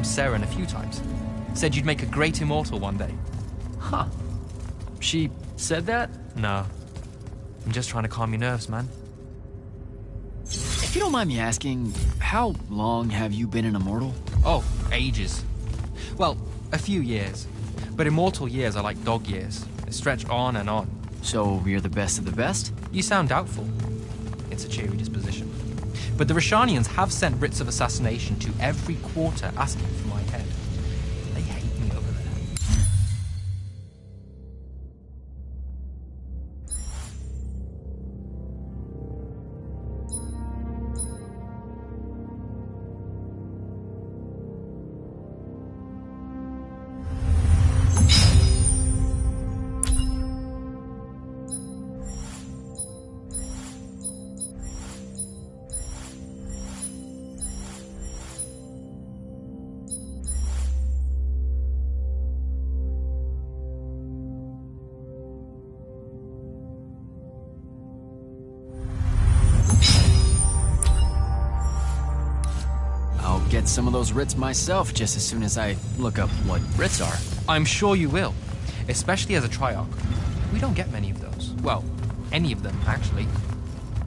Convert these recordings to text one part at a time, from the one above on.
Seren a few times. Said you'd make a great immortal one day. Huh. She said that? No. I'm just trying to calm your nerves, man. If you don't mind me asking, how long have you been an immortal? Oh, ages. Well, a few years. But immortal years are like dog years. They stretch on and on. So you're the best of the best? You sound doubtful. It's a cheery disposition. But the Rashanians have sent writs of assassination to every quarter asking for my head. They hate me over there. Get some of those writs myself just as soon as I look up what writs are. I'm sure you will, especially as a Triarch. We don't get many of those. Well, any of them, actually.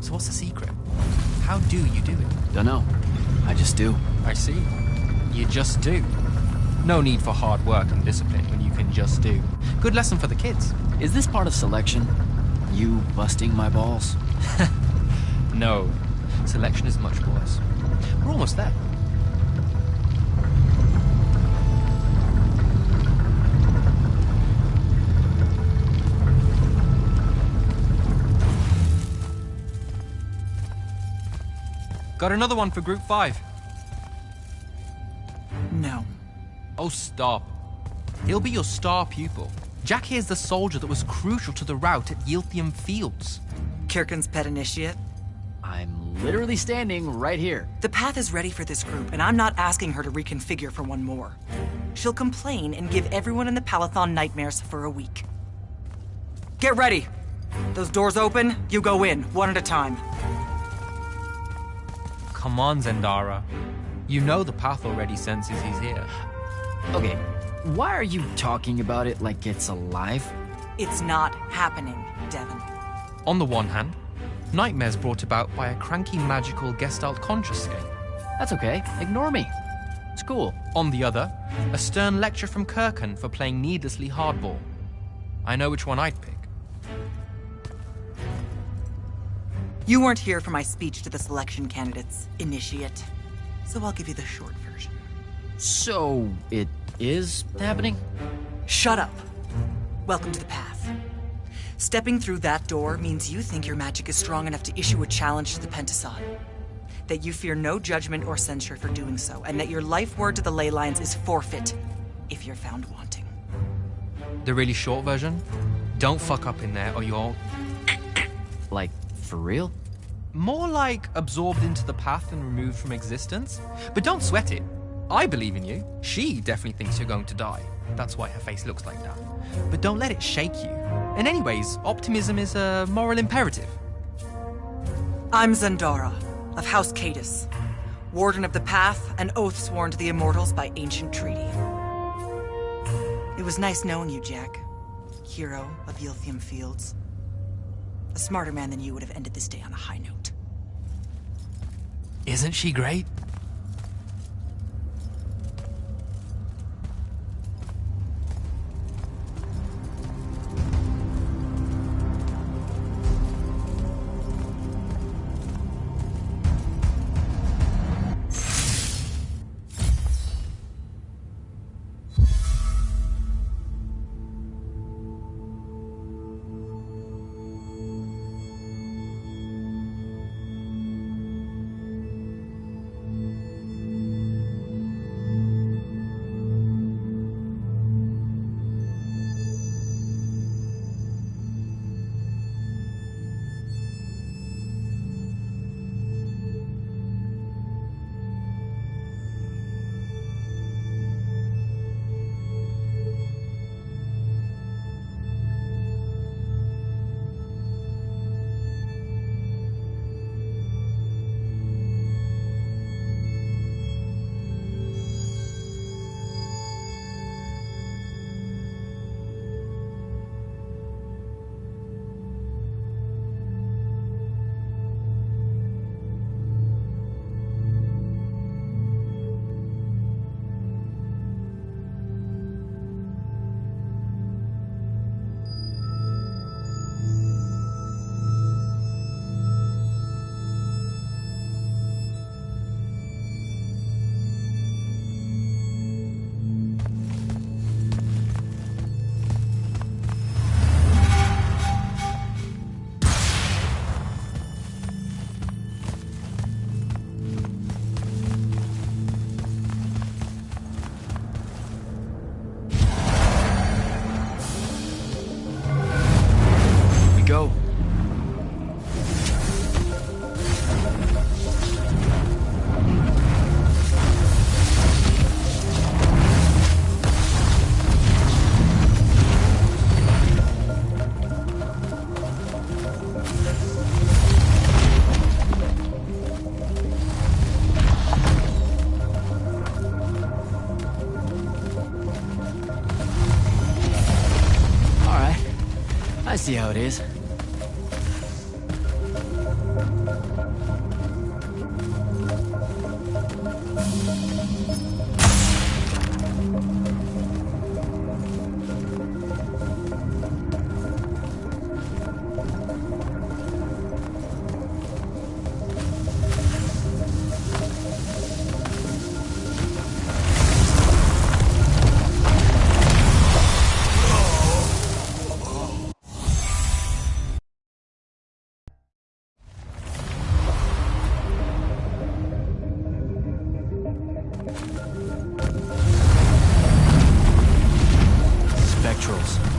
So what's the secret? How do you do it? Dunno. I just do. I see. You just do. No need for hard work and discipline when you can just do. Good lesson for the kids. Is this part of selection? You busting my balls? No. Selection is much worse. We're almost there. Got another one for Group 5. No. Oh, stop. He'll be your star pupil. Jack here's the soldier that was crucial to the rout at Yilthium Fields. Kirkin's pet initiate? I'm literally standing right here. The path is ready for this group, and I'm not asking her to reconfigure for one more. She'll complain and give everyone in the Palathon nightmares for a week. Get ready! Those doors open, you go in, one at a time. Come on, Zendara. You know the path already senses he's here. Okay, why are you talking about it like it's alive? It's not happening, Devon. On the one hand, nightmares brought about by a cranky magical Gestalt conscious scape. That's okay, ignore me. It's cool. On the other, a stern lecture from Kirkin for playing needlessly hardball. I know which one I'd pick. You weren't here for my speech to the selection candidates, Initiate. So I'll give you the short version. So, it is happening? Shut up. Welcome to the path. Stepping through that door means you think your magic is strong enough to issue a challenge to the Pentason. That you fear no judgment or censure for doing so, and that your life word to the ley lines is forfeit if you're found wanting. The really short version? Don't fuck up in there or you're... Like, for real? More like absorbed into the path and removed from existence. But don't sweat it. I believe in you. She definitely thinks you're going to die. That's why her face looks like that. But don't let it shake you. And anyways, optimism is a moral imperative. I'm Zendara, of House Cadus, Warden of the Path, an oath sworn to the Immortals by ancient treaty. It was nice knowing you, Jack. Hero of Yilthium Fields. A smarter man than you would have ended this day on a high note. Isn't she great? I see how it is. Spectrals.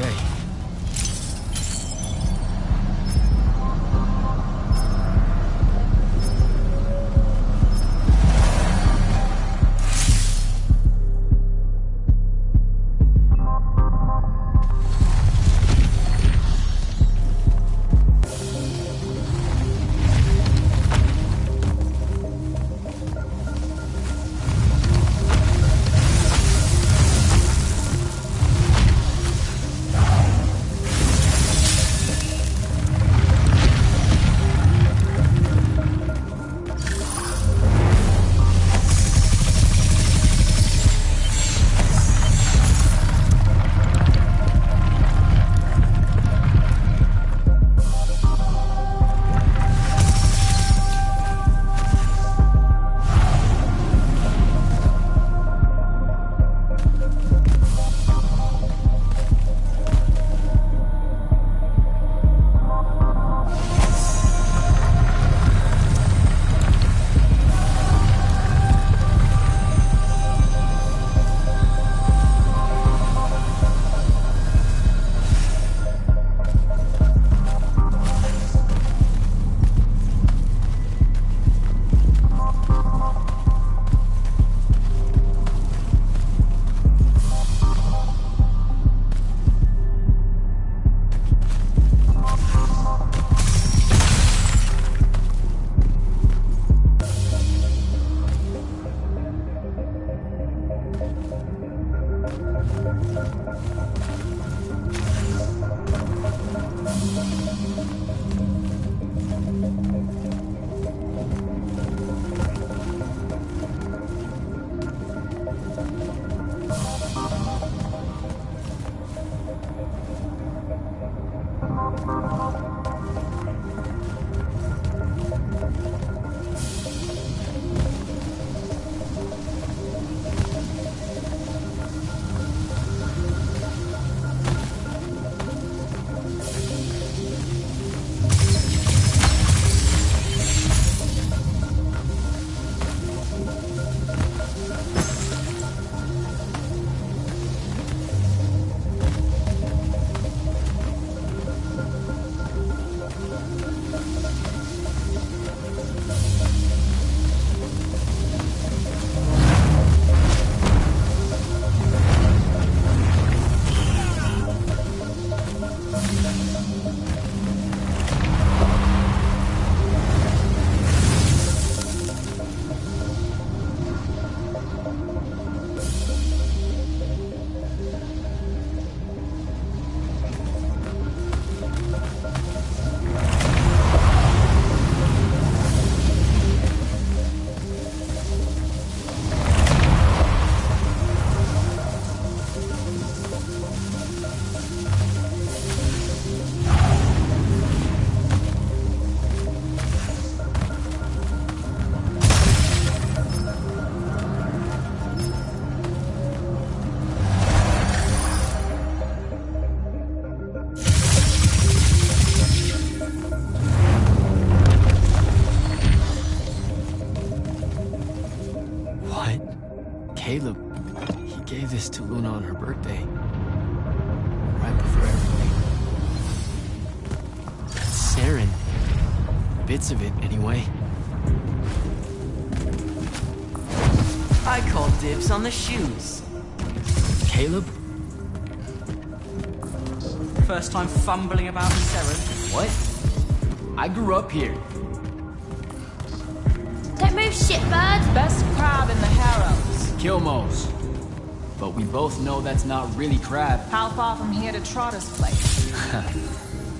Okay. Caleb, he gave this to Luna on her birthday. Right before everything. That's Saren. Bits of it, anyway. I call dibs on the shoes. Caleb? First time fumbling about in Saren. What? I grew up here. Don't move, shitbird! Best crab in the Harrows. Kilmos. But we both know that's not really crab. How far from here to Trotter's place?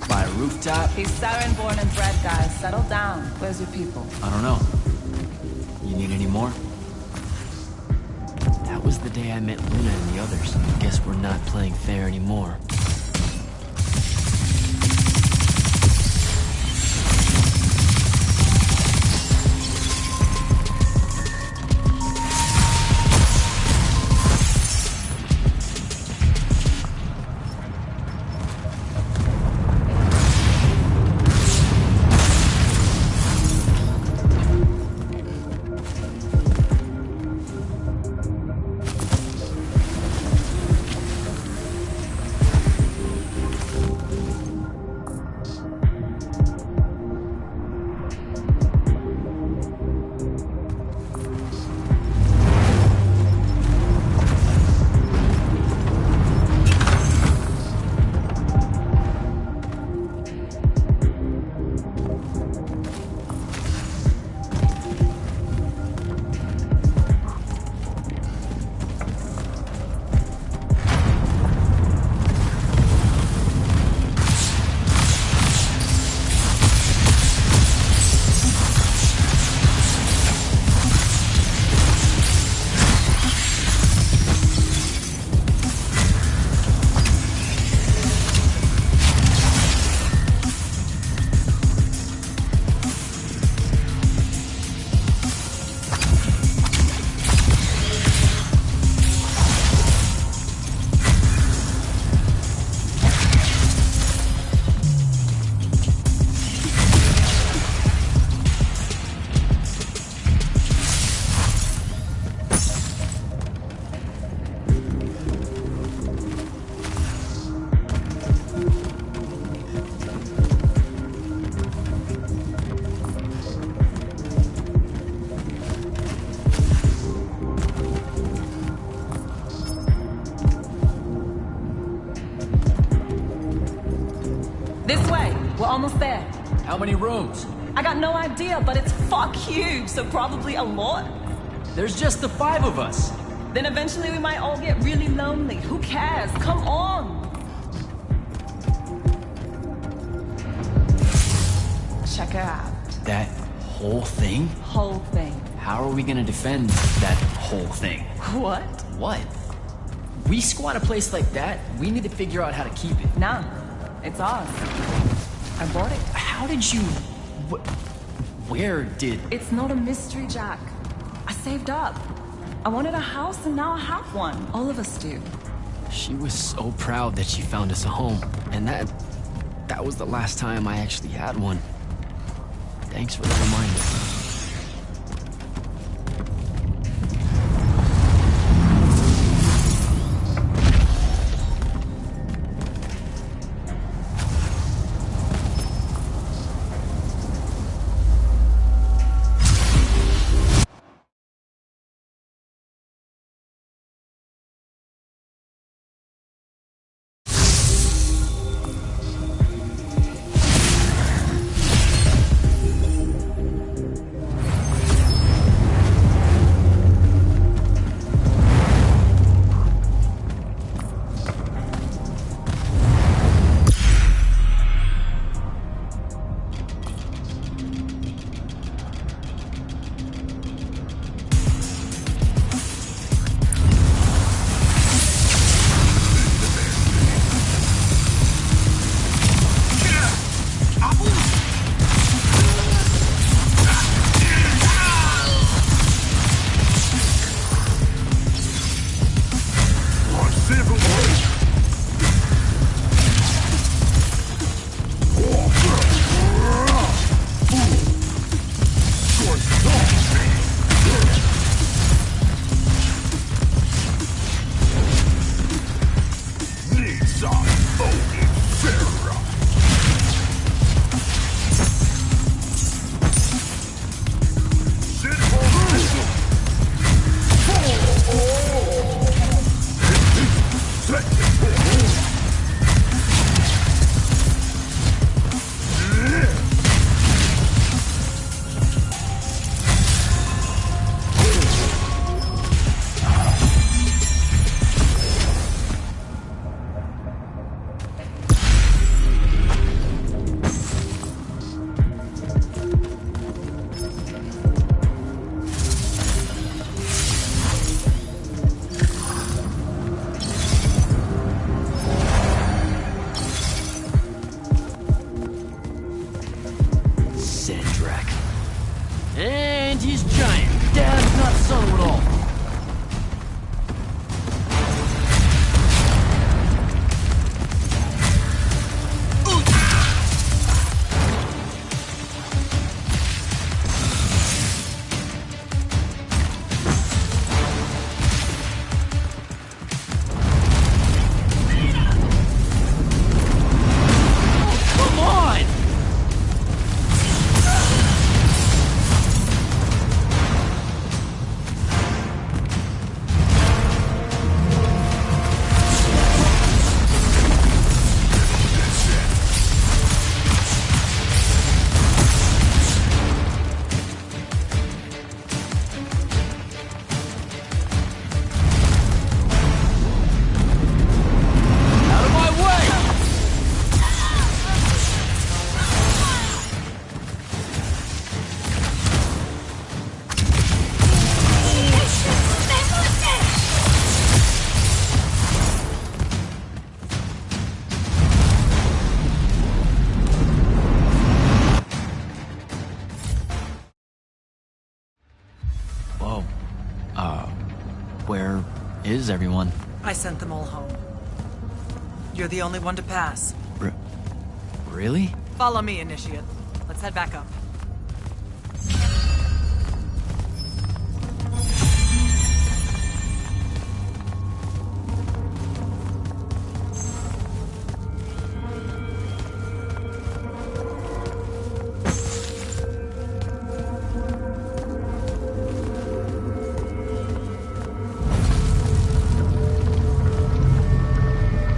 By a rooftop? He's Saren born and bred, guys. Settle down. Where's your people? I don't know. You need any more? That was the day I met Luna and the others. Guess we're not playing fair anymore. This way. We're almost there. How many rooms? I got no idea, but it's fuck huge, so probably a lot. There's just the 5 of us. Then eventually we might all get really lonely. Who cares? Come on! Check her out. That whole thing? Whole thing. How are we gonna defend that whole thing? What? What? We squat a place like that, we need to figure out how to keep it. Nah, it's ours. I bought it. How did you... Where did... It's not a mystery, Jack. I saved up. I wanted a house and now I have one. All of us do. She was so proud that she found us a home. And that was the last time I actually had one. Thanks for the reminder. Where is everyone? I sent them all home. You're the only one to pass. Really? Follow me, Initiate. Let's head back up.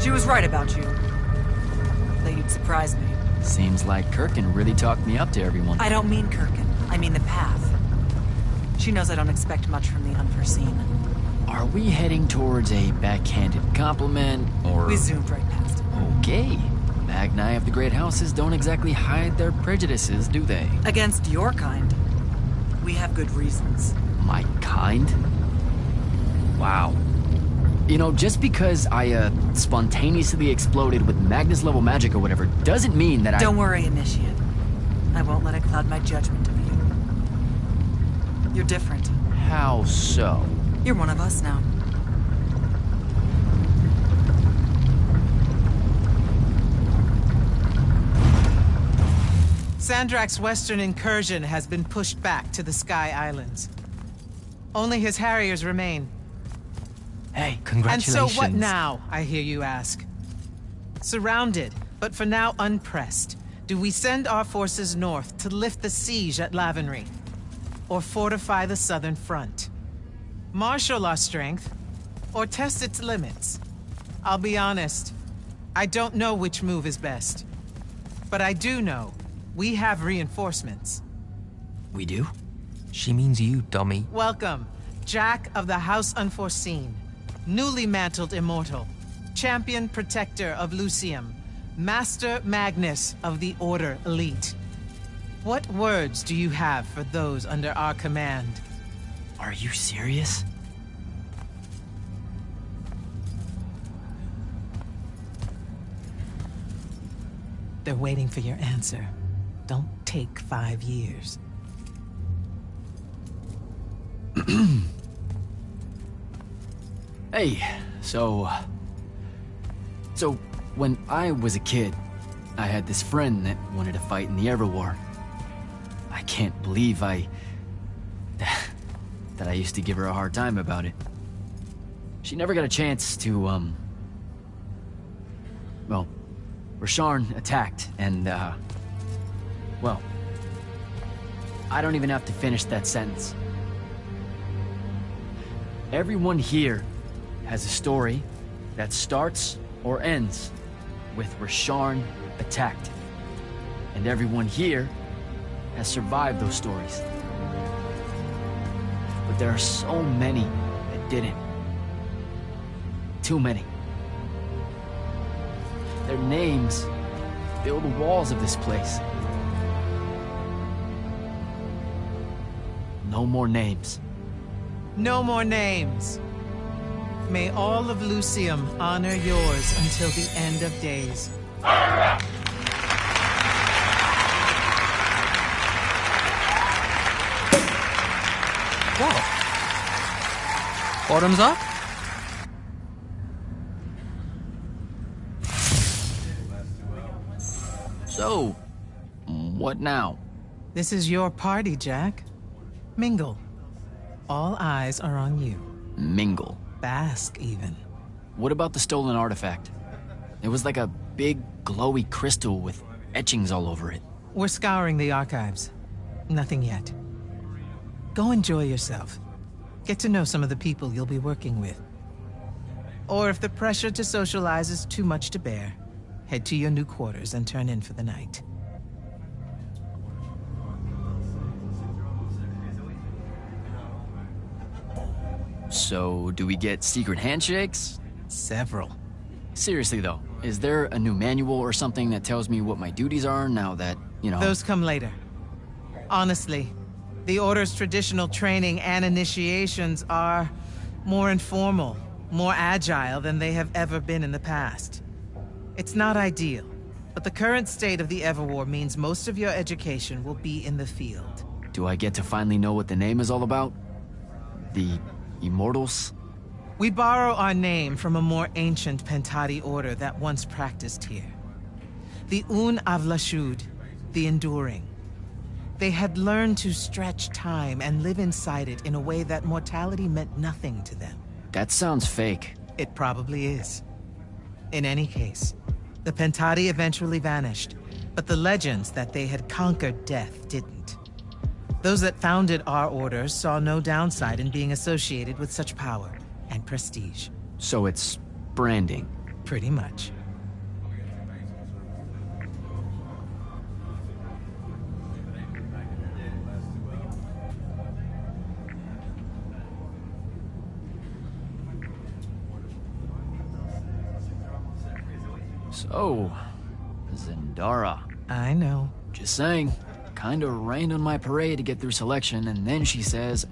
She was right about you. That you'd surprise me. Seems like Kirkin really talked me up to everyone. I don't mean Kirkin. I mean the path. She knows I don't expect much from the unforeseen. Are we heading towards a backhanded compliment, or... We zoomed right past it. Okay. Magni of the Great Houses don't exactly hide their prejudices, do they? Against your kind, we have good reasons. My kind? Wow. You know, just because I, spontaneously exploded with Magnus-level magic or whatever, doesn't mean that Don't worry, Initiate. I won't let it cloud my judgment of you. You're different. How so? You're one of us now. Sandrak's western incursion has been pushed back to the Sky Islands. Only his Harriers remain. Hey, Congratulations. And so what now, I hear you ask? Surrounded, but for now unpressed, do we send our forces north to lift the siege at Lavenry? Or fortify the southern front? Marshal our strength, or test its limits? I'll be honest, I don't know which move is best. But I do know we have reinforcements. We do? She means you, dummy. Welcome, Jack of the House Unforeseen, newly mantled Immortal, champion protector of Lucium, Master Magnus of the Order Elite. What words do you have for those under our command? Are you serious? They're waiting for your answer. Don't take 5 years. Hey, so when I was a kid, I had this friend that wanted to fight in the Everwar. I can't believe that I used to give her a hard time about it. She never got a chance to, well, Rasharn attacked, and, well, I don't even have to finish that sentence. Everyone here has a story that starts or ends with Rasharn attacked. And everyone here has survived those stories. But there are so many that didn't. Too many. Their names fill the walls of this place. No more names. No more names. May all of Lucium honor yours until the end of days. What? Bottoms up? So, what now? This is your party, Jack. Mingle. All eyes are on you. Mingle. Bask, even. What about the stolen artifact? It was like a big, glowy crystal with etchings all over it. We're scouring the archives. Nothing yet. Go enjoy yourself. Get to know some of the people you'll be working with. Or if the pressure to socialize is too much to bear, head to your new quarters and turn in for the night. So, do we get secret handshakes? Several. Seriously though, is there a new manual or something that tells me what my duties are now that, you know... Those come later. Honestly, the Order's traditional training and initiations are more informal, more agile than they have ever been in the past. It's not ideal, but the current state of the Everwar means most of your education will be in the field. Do I get to finally know what the name is all about? The Immortals? We borrow our name from a more ancient Pentati order that once practiced here. The Un Avlashud, the Enduring. They had learned to stretch time and live inside it in a way that mortality meant nothing to them. That sounds fake. It probably is. In any case, the Pentati eventually vanished, but the legends that they had conquered death didn't. Those that founded our order saw no downside in being associated with such power and prestige. So it's branding. Pretty much. Oh, Zendara. I know. Just saying. Kinda rained on my parade to get through selection, and then she says,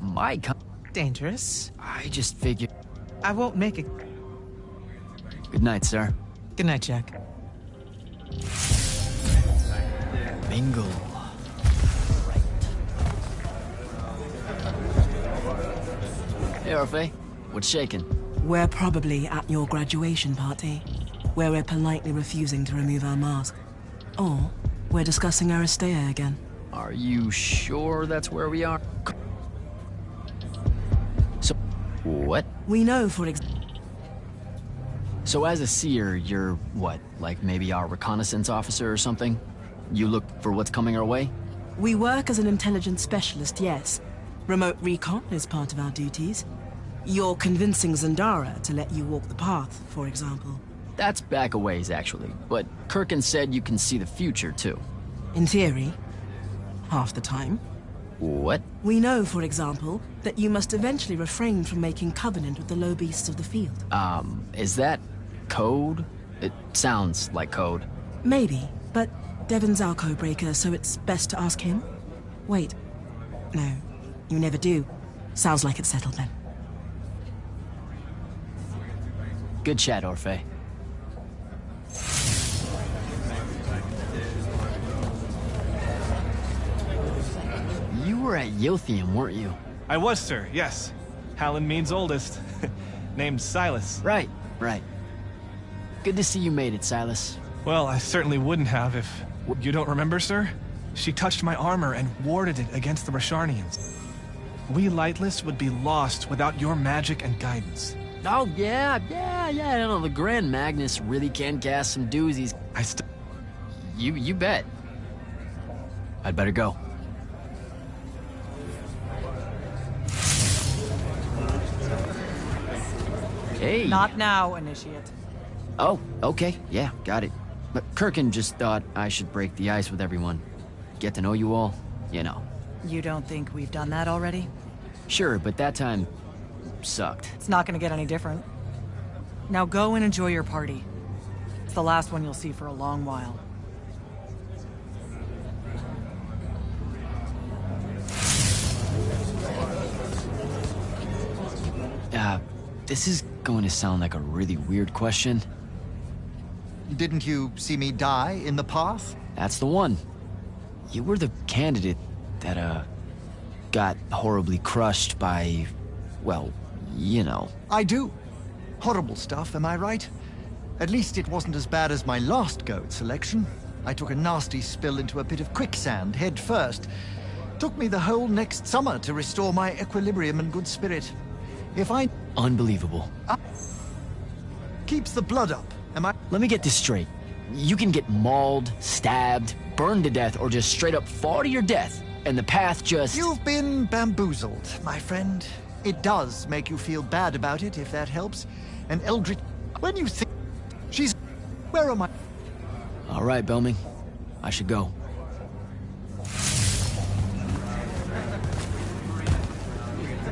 Dangerous. I just figured... I won't make it. Good night, sir. Good night, Jack. Bingo. Hey, Orphe. What's shaking? We're probably at your graduation party, where we're politely refusing to remove our mask. Or we're discussing Aristea again. Are you sure that's where we are? So, what? We know So as a seer, you're what? Like maybe our reconnaissance officer or something? You look for what's coming our way? We work as an intelligence specialist, yes. Remote recon is part of our duties. You're convincing Zendara to let you walk the path, for example. That's back a ways, actually. But Kirkin said you can see the future, too. In theory. Half the time. What? We know, for example, that you must eventually refrain from making covenant with the low beasts of the field. Is that code? It sounds like code. Maybe, but Devon's our codebreaker, so it's best to ask him. Wait. No, you never do. Sounds like it's settled then. Good chat, Orphe. You were at Yothium, weren't you? I was, sir, yes. Hallen Mead's oldest. Named Silas. Right. Good to see you made it, Silas. Well, I certainly wouldn't have if... You don't remember, sir? She touched my armor and warded it against the Rasharnians. We Lightless would be lost without your magic and guidance. Oh, yeah, I know, the Grand Magnus really can cast some doozies. You bet. I'd better go. Hey. Not now, Initiate. Oh, okay, yeah, got it. But Kirkin just thought I should break the ice with everyone. Get to know you all, you know. You don't think we've done that already? Sure, but that time sucked. It's not gonna get any different. Now go and enjoy your party. It's the last one you'll see for a long while. This is going to sound like a really weird question. Didn't you see me die in the path? That's the one. You were the candidate that, got horribly crushed by, well, you know. I do. Horrible stuff, am I right? At least it wasn't as bad as my last go at selection. I took a nasty spill into a pit of quicksand head first. Took me the whole next summer to restore my equilibrium and good spirit. Unbelievable. Keeps the blood up, am I? Let me get this straight. You can get mauled, stabbed, burned to death, or just straight up fall to your death, and the path just... You've been bamboozled, my friend. It does make you feel bad about it, if that helps. And Eldritch... When you think... She's... Where am I? All right, Belming. I should go.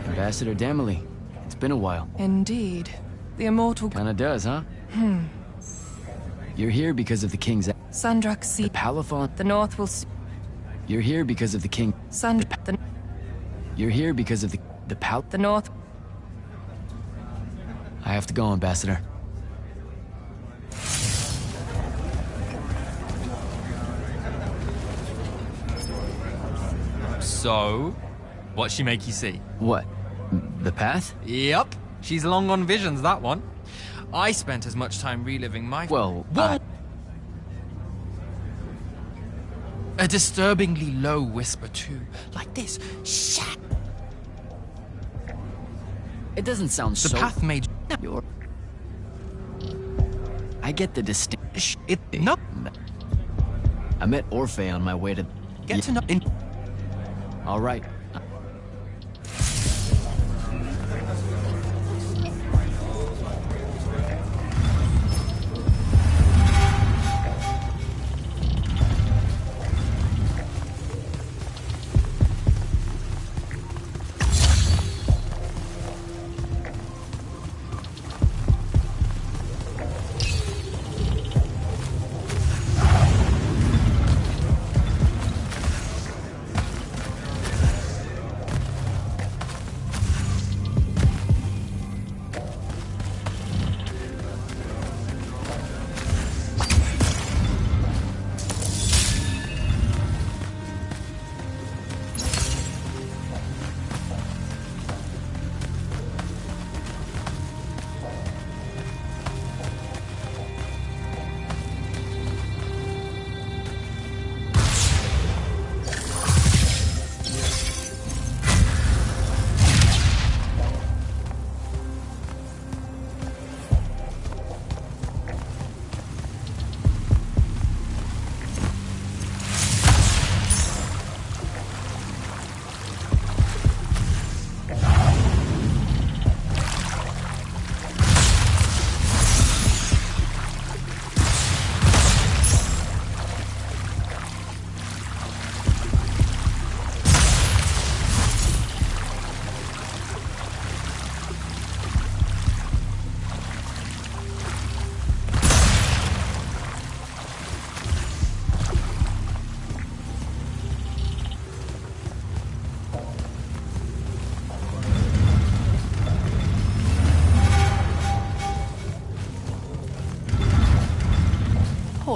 Ambassador Damley. It's been a while. Indeed. The immortal... Kinda does, huh? You're here because of the king's... Sandrak The sea. Palaphon... The north will... You're here because of the king... You're here because of the pal... The north... I have to go, Ambassador. So, what'd she make you see? What? The path? Yep. She's long on visions, that one. I spent as much time reliving my... Well, What? A disturbingly low whisper, too. Like this. Shh. It doesn't sound The so... path made... You're... I get the distinct... Shh. No. I met Orphe on my way to... Get to know... All right.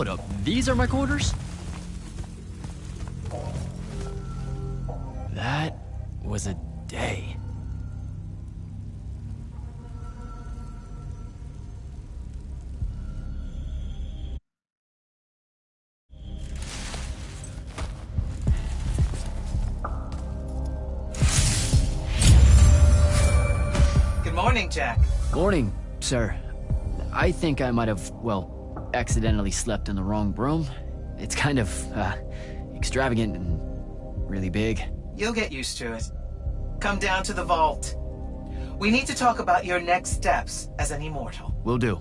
Hold up, these are my quarters? That was a day. Good morning, Jack. Morning, sir. I think I might have, well, accidentally slept in the wrong room. It's kind of, extravagant and really big. You'll get used to it. Come down to the vault. We need to talk about your next steps as an immortal. Will do.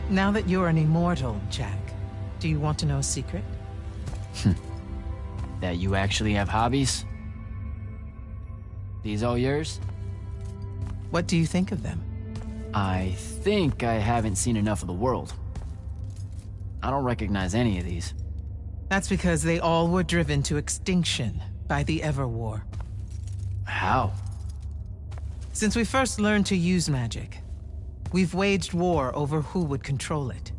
Now that you're an immortal, Jack, do you want to know a secret? That you actually have hobbies? These all yours? What do you think of them? I think I haven't seen enough of the world. I don't recognize any of these. That's because they all were driven to extinction by the Everwar. How? Since we first learned to use magic, we've waged war over who would control it.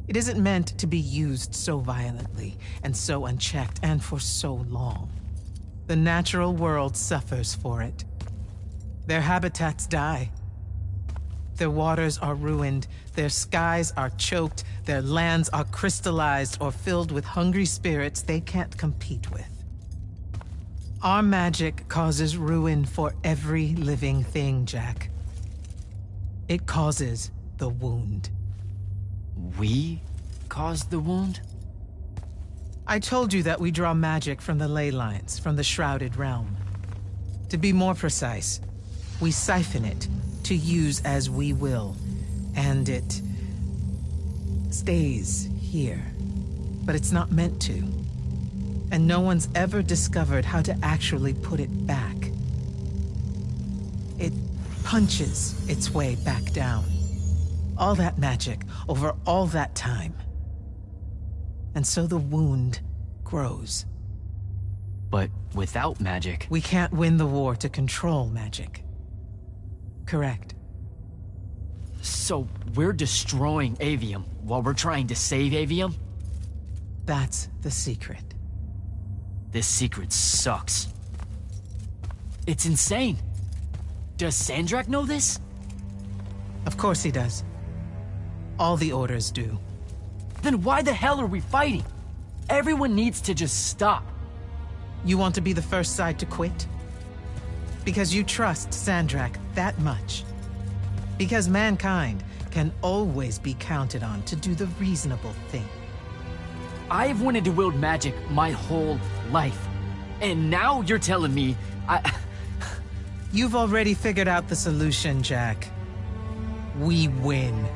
It isn't meant to be used so violently and so unchecked and for so long. The natural world suffers for it. Their habitats die. Their waters are ruined, their skies are choked, their lands are crystallized or filled with hungry spirits they can't compete with. Our magic causes ruin for every living thing, Jack. It causes the wound. We caused the wound? I told you that we draw magic from the ley lines, from the Shrouded Realm. To be more precise, we siphon it to use as we will, and it stays here. But it's not meant to. And no one's ever discovered how to actually put it back. It punches its way back down. All that magic over all that time. And so the wound grows. But without magic... We can't win the war to control magic. Correct. So we're destroying Aveum while we're trying to save Aveum? That's the secret. This secret sucks. It's insane. Does Sandrak know this? Of course he does. All the orders do. Then why the hell are we fighting? Everyone needs to just stop. You want to be the first side to quit? Because you trust Sandrak that much. Because mankind can always be counted on to do the reasonable thing. I've wanted to wield magic my whole life. And now you're telling me You've already figured out the solution, Jack. We win.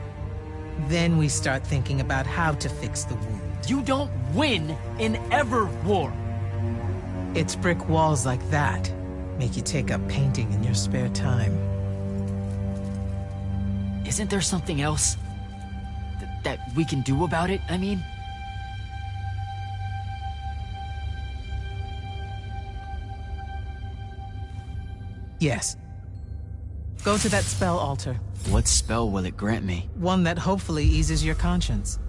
Then we start thinking about how to fix the wound. You don't win in Everwar. It's brick walls like that make you take up painting in your spare time. Isn't there something else that we can do about it, I mean? Yes. Go to that spell altar. What spell will it grant me? One that hopefully eases your conscience.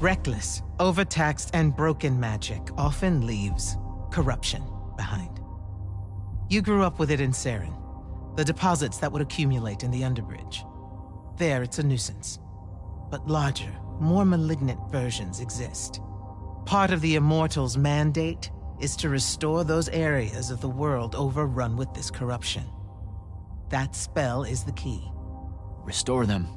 Reckless, overtaxed, and broken magic often leaves corruption behind. You grew up with it in Saren, the deposits that would accumulate in the Underbridge. There, it's a nuisance. But larger, more malignant versions exist. Part of the Immortals' mandate is to restore those areas of the world overrun with this corruption. That spell is the key. Restore them.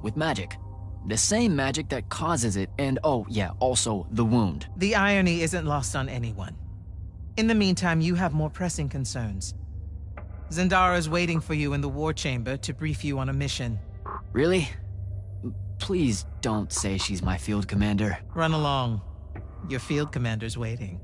With magic. The same magic that causes it, and oh yeah, also the wound. The irony isn't lost on anyone. In the meantime, you have more pressing concerns. Zendara's waiting for you in the war chamber to brief you on a mission. Really? Please don't say she's my field commander. Run along. Your field commander's waiting.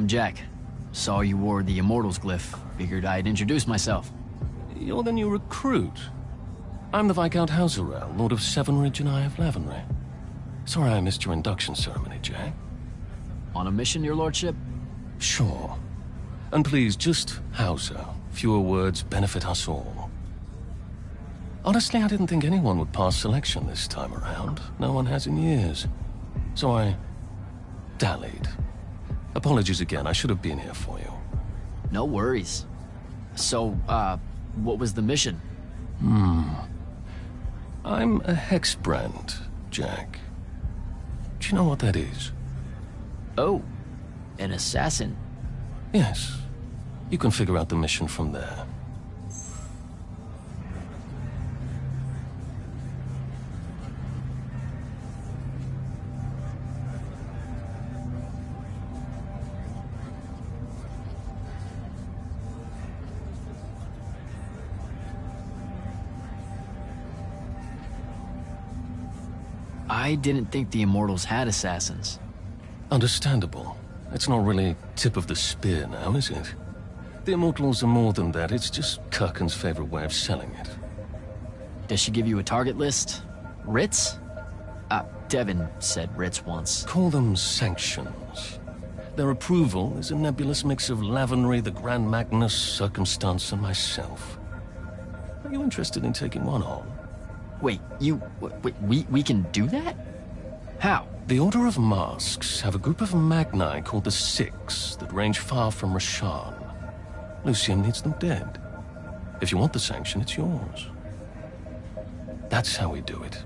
I'm Jack. Saw you wore the Immortals glyph. Figured I'd introduce myself. You're the new recruit. I'm the Viscount Hauserel, Lord of Severnridge and I of Lavenry. Sorry I missed your induction ceremony, Jack. On a mission, your lordship? Sure. And please, just Hauser. Fewer words benefit us all. Honestly, I didn't think anyone would pass selection this time around. No one has in years. So I dallied. Apologies again, I should have been here for you. No worries. So, what was the mission? I'm a hexbrand, Jack. Do you know what that is? Oh, an assassin. Yes. You can figure out the mission from there. I didn't think the Immortals had assassins. Understandable. It's not really tip of the spear now, is it? The Immortals are more than that. It's just Kirkin's favorite way of selling it. Does she give you a target list? Writs? Devin said writs once. Call them sanctions. Their approval is a nebulous mix of Lavenry, the Grand Magnus, Circumstance, and myself. Are you interested in taking one on? Wait, we can do that? How? The Order of Masks have a group of Magni called the Six that range far from Rasharn. Lucian needs them dead. If you want the sanction, it's yours. That's how we do it.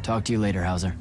Talk to you later, Hauser.